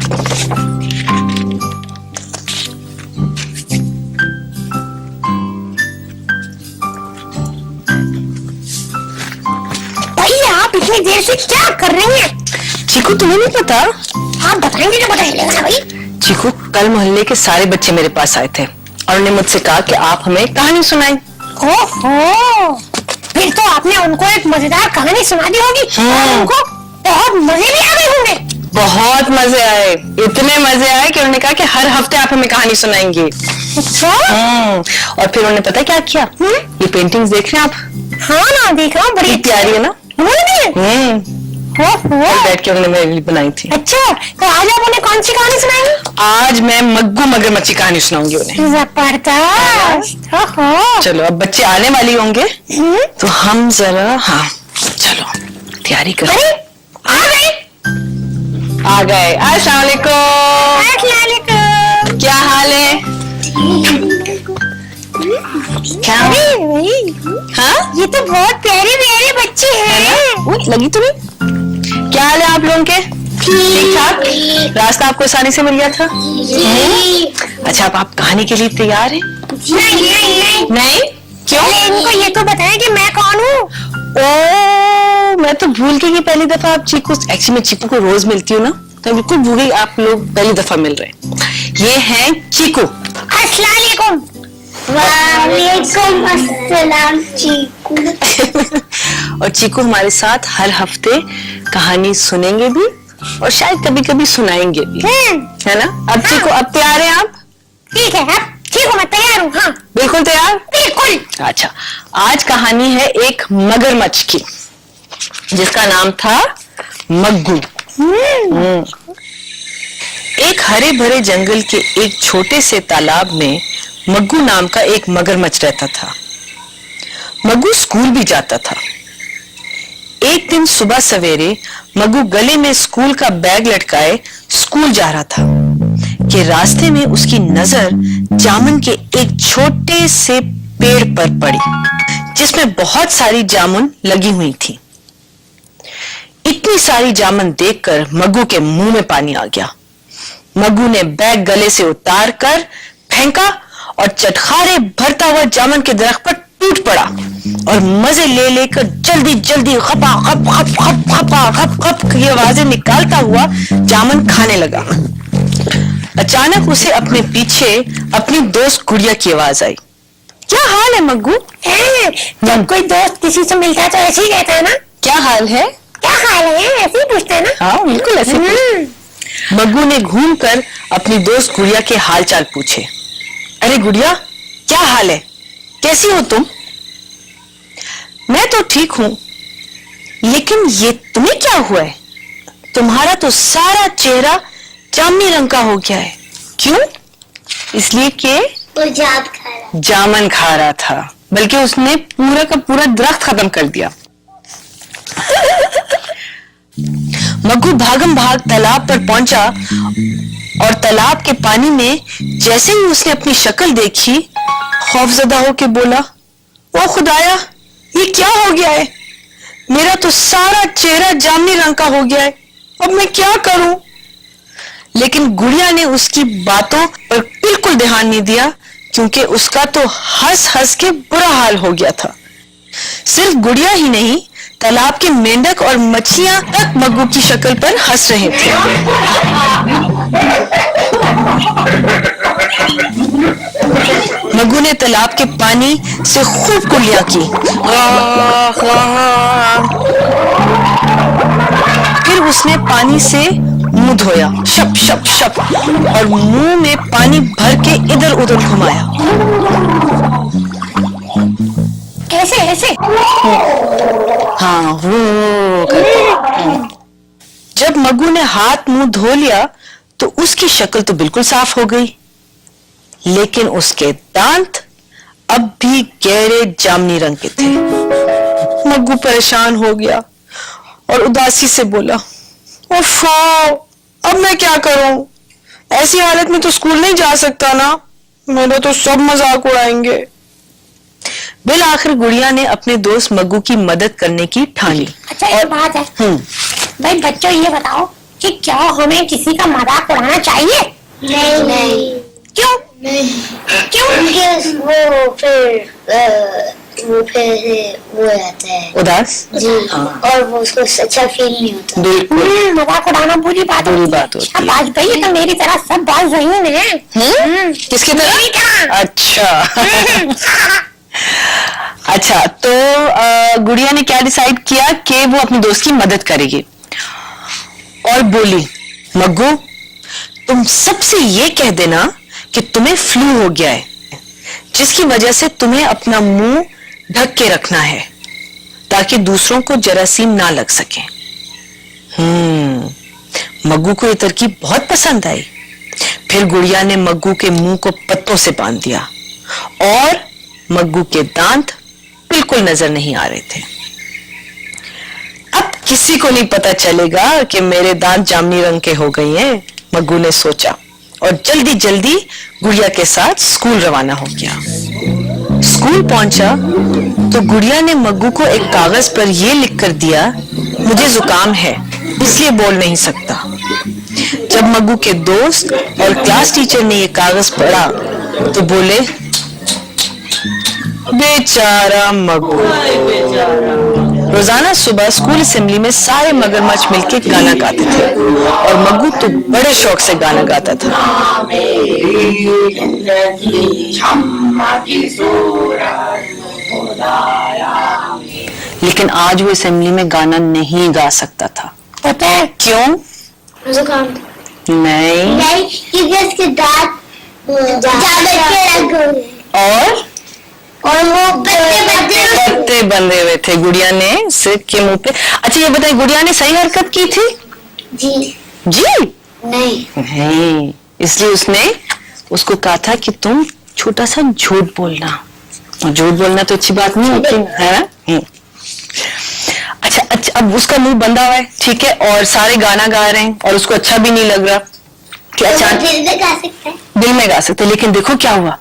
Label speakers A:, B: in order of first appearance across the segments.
A: आप इतनी देर से क्या कर रही हैं?
B: चीकू, तुम्हें नहीं पता?
A: आप बताएंगे तो बताइए ना भाई।
B: चीकू, कल मोहल्ले के सारे बच्चे मेरे पास आए थे और उन्होंने मुझसे कहा कि आप हमें कहानी सुनाएं।
A: ओहो, फिर तो आपने उनको एक मजेदार कहानी सुना दी होगी और उनको बहुत मजे भी आ गए होंगे।
B: बहुत मजे आए, इतने मजे आए कि उन्होंने कहा कि हर हफ्ते आप हमें कहानी सुनाएंगे।
A: अच्छा?
B: और फिर उन्होंने पता क्या किया? ये पेंटिंग्स देख रहे हैं आप?
A: हाँ ना, देख रहा हूँ, बड़ी
B: प्यारी है ना?
A: बैठ
B: के उन्होंने मेरे लिए बनाई थी।
A: अच्छा, तो आज आप उन्हें कौन सी कहानी सुनाएंगे?
B: आज मैं मग्गू मगरमच्छ की कहानी सुनाऊंगी उन्हें।
A: जबरदस्त।
B: चलो, अब बच्चे आने वाली होंगे तो हम जरा, हाँ चलो तैयारी करो। आ गए। अस्सलाम वालेकुम। क्या हाल है? क्या? हाँ,
A: ये तो बहुत प्यारे प्यारे बच्चे हैं।
B: लगी तुम्हें? क्या हाल है आप लोगों के? ठीक ठाक? रास्ता आपको आसानी से मिल गया था? अच्छा, अब आप कहानी के लिए तैयार हैं? नहीं? क्यों?
A: इनको ये तो बताएं कि मैं कौन हूँ।
B: ओ, मैं तो भूल गई कि पहली दफा आप चीकू, एक्चुअली मैं चीकू को रोज मिलती हूँ ना, तो बिल्कुल भूल गई आप लोग पहली दफा मिल रहे हैं। ये हैं चीकू।
A: अस्सलाम वालेकुम। वालेकुम अस्सलाम चीकू।
B: और चीकू हमारे साथ हर हफ्ते कहानी सुनेंगे भी और शायद कभी कभी सुनाएंगे भी, है ना? अब चीकू, अब तैयार हैं आप?
A: ठीक है, अब ठीक हूँ, मैं तैयार हूँ। हाँ,
B: बिल्कुल तैयार?
A: बिल्कुल।
B: अच्छा, आज कहानी है एक मगरमच्छ की जिसका नाम था मग्गू। एक हरे भरे जंगल के एक छोटे से तालाब में मग्गू नाम का एक मगरमच्छ रहता था। मग्गू स्कूल भी जाता था। एक दिन सुबह सवेरे मग्गू गले में स्कूल का बैग लटकाए स्कूल जा रहा था कि रास्ते में उसकी नजर जामुन के एक छोटे से पेड़ पर पड़ी जिसमें बहुत सारी जामुन लगी हुई थी। इतनी सारी जामुन देखकर मग्गू के मुंह में पानी आ गया। मग्गू ने बैग गले से उतार कर फेंका और चटखारे भरता हुआ जामुन के दरख्त पर टूट पड़ा और मजे ले लेकर जल्दी जल्दी खपा खप खप खप खपा खप खप की आवाजें निकालता हुआ जामुन खाने लगा। अचानक उसे अपने पीछे अपनी दोस्त गुड़िया की आवाज आई। क्या हाल है मग्गू?
A: जब कोई दोस्त किसी से मिलता है तो ऐसे ही कहता है ना,
B: क्या हाल है?
A: क्या हाल है, ऐसे ही पूछते हैं ना।
B: हाँ, बिल्कुल ऐसे। मग्गू ने घूमकर अपनी दोस्त गुड़िया के हाल चाल पूछे। अरे गुड़िया, क्या हाल है? कैसी हो तुम? मैं तो ठीक हूं, लेकिन ये तुम्हें क्या हुआ है? तुम्हारा तो सारा चेहरा जामुनी रंग का हो गया है। क्यों? इसलिए कि जामुन खा रहा था, बल्कि उसने पूरा का पूरा दरख्त खत्म कर दिया। मग्गू भागम भाग तालाब पर पहुंचा और तालाब के पानी में जैसे ही उसने अपनी शक्ल देखी, खौफजदा होकर बोला, ओ खुदाया, ये क्या हो गया है? मेरा तो सारा चेहरा जामुनी रंग का हो गया है, अब मैं क्या करूं? लेकिन गुड़िया ने उसकी बातों पर बिल्कुल ध्यान नहीं दिया, क्योंकि उसका तो हंस हंस के बुरा हाल हो गया था। सिर्फ गुड़िया ही नहीं, तालाब के मेंढक और मछलियां तक मग्गू की शक्ल पर हंस रहे थे। मग्गू ने तालाब के पानी से खूब कुल्लियां की, फिर उसने पानी से मुंह धोया, शप शप शप, और मुंह में पानी भर के इधर उधर घुमाया।
A: कैसे ऐसे?
B: हाँ, वो करके। जब मग्गू ने हाथ मुंह धो लिया तो उसकी शक्ल तो बिल्कुल साफ हो गई, लेकिन उसके दांत अब भी गहरे जामुनी रंग के थे। मग्गू परेशान हो गया और उदासी से बोला, ओफो, अब मैं क्या करूं? ऐसी हालत में तो स्कूल नहीं जा सकता ना, मेरा तो सब मजाक उड़ाएंगे। बिल आखिर गुड़िया ने अपने दोस्त मग्गू की मदद करने की ठानी।
A: अच्छा, एक बात है भाई, बच्चों ये बताओ कि क्या हमें किसी का मजाक उड़ाना चाहिए?
C: नहीं नहीं
A: क्यों?
C: नहीं
A: क्यों?
C: Because वो फिर वो रहता है
B: उदास।
C: जी। और वो उसको अच्छा फील नहीं होता।
B: बिल्कुल
A: मजाक उड़ाना बुरी बात
B: बुरी
A: होती है।
B: बात होती है।
A: शाबाश भाई, ये तो मेरी तरह सब बात ज़हीन है।
B: किसकी
A: मेरी
B: तरह?
A: तरह।
B: अच्छा अच्छा, तो गुड़िया ने क्या डिसाइड किया कि वो अपनी दोस्त की मदद करेगी और बोली, मग्गू तुम सबसे ये कह देना कि तुम्हें फ्लू हो गया है, जिसकी वजह से तुम्हें अपना मुंह ढक के रखना है ताकि दूसरों को जरासीम ना लग सके। मग्गू को ये तरकीब बहुत पसंद आई। फिर गुड़िया ने मग्गू के मुंह को पत्तों से बांध दिया और मग्गू के दांत बिल्कुल नजर नहीं आ रहे थे। अब किसी को नहीं पता चलेगा कि मेरे दांत जामुनी रंग के हो गए हैं, मग्गू ने सोचा और जल्दी जल्दी गुड़िया के साथ स्कूल रवाना हो गया। स्कूल पहुंचा तो गुड़िया ने मग्गू को एक कागज पर यह लिखकर दिया, मुझे जुकाम है इसलिए बोल नहीं सकता। जब मग्गू के दोस्त और क्लास टीचर ने यह कागज पढ़ा तो बोले, बेचारा मग्गू। रोजाना सुबह स्कूल असेंबली में सारे मगरमच्छ मिलकर गाना गाते थे और मग्गू तो बड़े शौक से गाना गाता था। लेकिन आज वो असेंबली में गाना नहीं गा सकता था।
A: पता है
B: क्यों?
C: जुकाम
B: नहीं,
C: क्योंकि उसके दांत ज्यादा लग गए और वो
B: पत्ते बंधे हुए थे गुड़िया ने सिर के मुंह पे। अच्छा ये बताइए, गुड़िया ने सही हरकत की थी?
C: जी
B: जी
C: नहीं,
B: इसलिए उसने उसको कहा था कि तुम छोटा सा झूठ बोलना, और झूठ बोलना तो अच्छी बात नहीं होती है ना। अच्छा, अब उसका मुंह बंधा हुआ है, ठीक है, और सारे गाना गा रहे हैं और उसको अच्छा भी नहीं लग रहा कि अचानक दिल में गा सकते। लेकिन देखो क्या हुआ,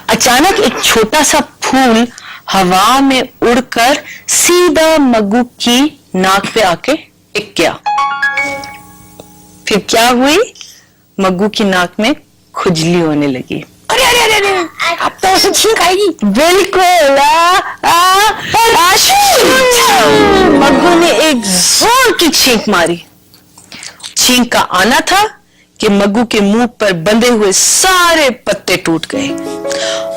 B: अचानक एक छोटा सा फूल हवा में उड़कर सीधा मग्गू की नाक पे आके टिक गया। फिर क्या हुई, मग्गू की नाक में खुजली होने लगी।
A: अरे अरे अरे अरे, अब तो उसे छींक आएगी।
B: बिल्कुल। मग्गू ने एक जोर की छींक मारी। छींक का आना था कि मग्गू के मुंह पर बंधे हुए सारे पत्ते टूट गए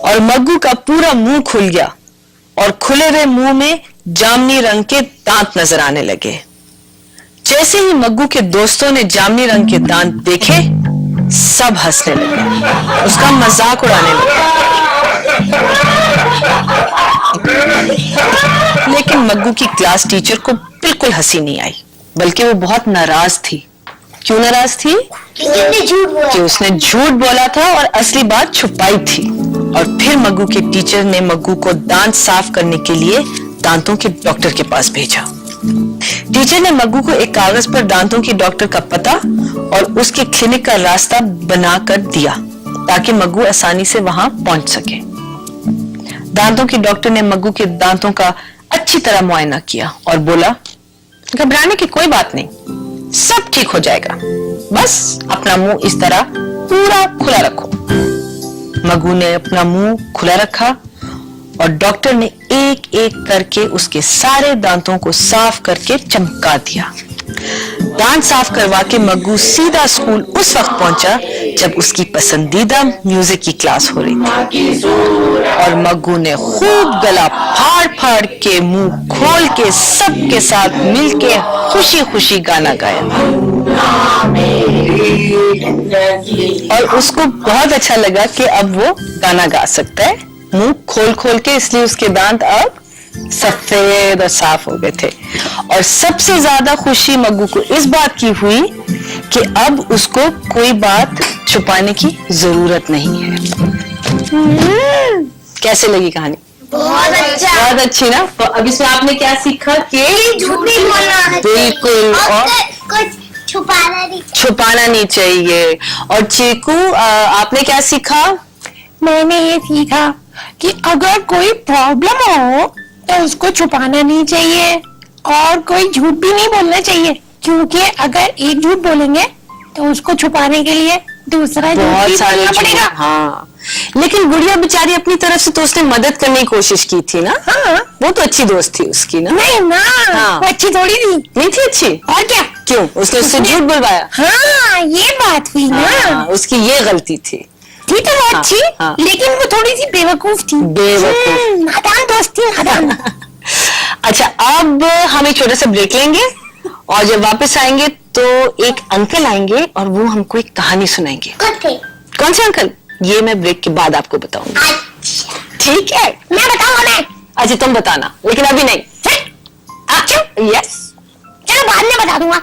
B: और मग्गू का पूरा मुंह खुल गया और खुले हुए मुंह में जामुनी रंग के दांत नजर आने लगे। जैसे ही मग्गू के दोस्तों ने जामुनी रंग के दांत देखे, सब हंसने लगे, उसका मजाक उड़ाने लगे। लेकिन मग्गू की क्लास टीचर को बिल्कुल हंसी नहीं आई, बल्कि वो बहुत नाराज थी। क्यों नाराज थी? कि उसने झूठ बोला था और असली बात छुपाई थी। और फिर मग्गू के टीचर ने मग्गू को दांत साफ करने के लिए दांतों के डॉक्टर के पास भेजा। टीचर ने मग्गू को एक कागज पर दांतों के डॉक्टर का पता और उसके क्लिनिक का रास्ता बनाकर दिया ताकि मग्गू आसानी से वहां पहुंच सके। दांतों के डॉक्टर ने मग्गू के दांतों का अच्छी तरह मुआयना किया और बोला, घबराने की कोई बात नहीं, सब ठीक हो जाएगा, बस अपना मुंह इस तरह पूरा खुला रखो। मग्गू ने अपना मुंह खुला रखा और डॉक्टर ने एक एक करके उसके सारे दांतों को साफ करके चमका दिया। दांत साफ करवा के मग्गू सीधा स्कूल उस वक्त पहुंचा जब उसकी पसंदीदा म्यूजिक की क्लास हो रही थी और मग्गू ने खूब गला फाड़ फाड़ के मुंह खोल के सबके साथ मिलके खुशी खुशी गाना गाया और उसको बहुत अच्छा लगा कि अब वो गाना गा सकता है मुंह खोल खोल के, इसलिए उसके दांत अब सफेद और साफ हो गए थे। और सबसे ज्यादा खुशी मग्गू को इस बात की हुई कि अब उसको कोई बात छुपाने की जरूरत नहीं है। कैसे लगी कहानी?
C: बहुत अच्छा,
B: बहुत अच्छी ना। तो अब इसमें आपने क्या सीखा कि
C: झूठ नहीं बोलना है,
B: बिल्कुल, और
C: कुछ
B: छुपाना नहीं चाहिए। और चीकू, आपने क्या सीखा?
A: मैंने ये सीखा कि अगर कोई प्रॉब्लम हो तो उसको छुपाना नहीं चाहिए और कोई झूठ भी नहीं बोलना चाहिए। क्योंकि अगर एक झूठ बोलेंगे तो उसको छुपाने के लिए दूसरा झूठ
B: बहुत
A: भी
B: सारे
A: बोलना
B: झूठ,
A: पड़ेगा।
B: हाँ। लेकिन गुड़िया बेचारी अपनी तरफ से तो उसने मदद करने की कोशिश की थी ना।
A: हाँ
B: वो तो अच्छी दोस्त थी उसकी ना।
A: नहीं ना,
B: हाँ।
A: वो अच्छी थोड़ी थी।
B: नहीं थी अच्छी?
A: और क्या?
B: क्यों? उसने उससे झूठ बुलवाया।
A: हाँ ये बात हुई ना।
B: हाँ, उसकी ये गलती थी।
A: थी तो वो
B: हाँ,
A: अच्छी,
B: हाँ।
A: लेकिन वो थोड़ी सी बेवकूफ थी।
B: बेवकूफ।
A: नादान दोस्त थी, नादान।
B: अच्छा, अब हम एक छोटा सा ब्रेक लेंगे और जब वापस आएंगे तो एक अंकल आएंगे और वो हमको एक कहानी सुनाएंगे।
C: ओके।
B: कौन से अंकल? ये मैं ब्रेक के बाद आपको बताऊंगी।
C: अच्छा।
B: ठीक है?
A: मैं बताऊंगा मैं।
B: अच्छा तुम बताना, लेकिन अभी नहीं।
A: चल,
B: यस।
A: चलो बाद में बता दूंगा।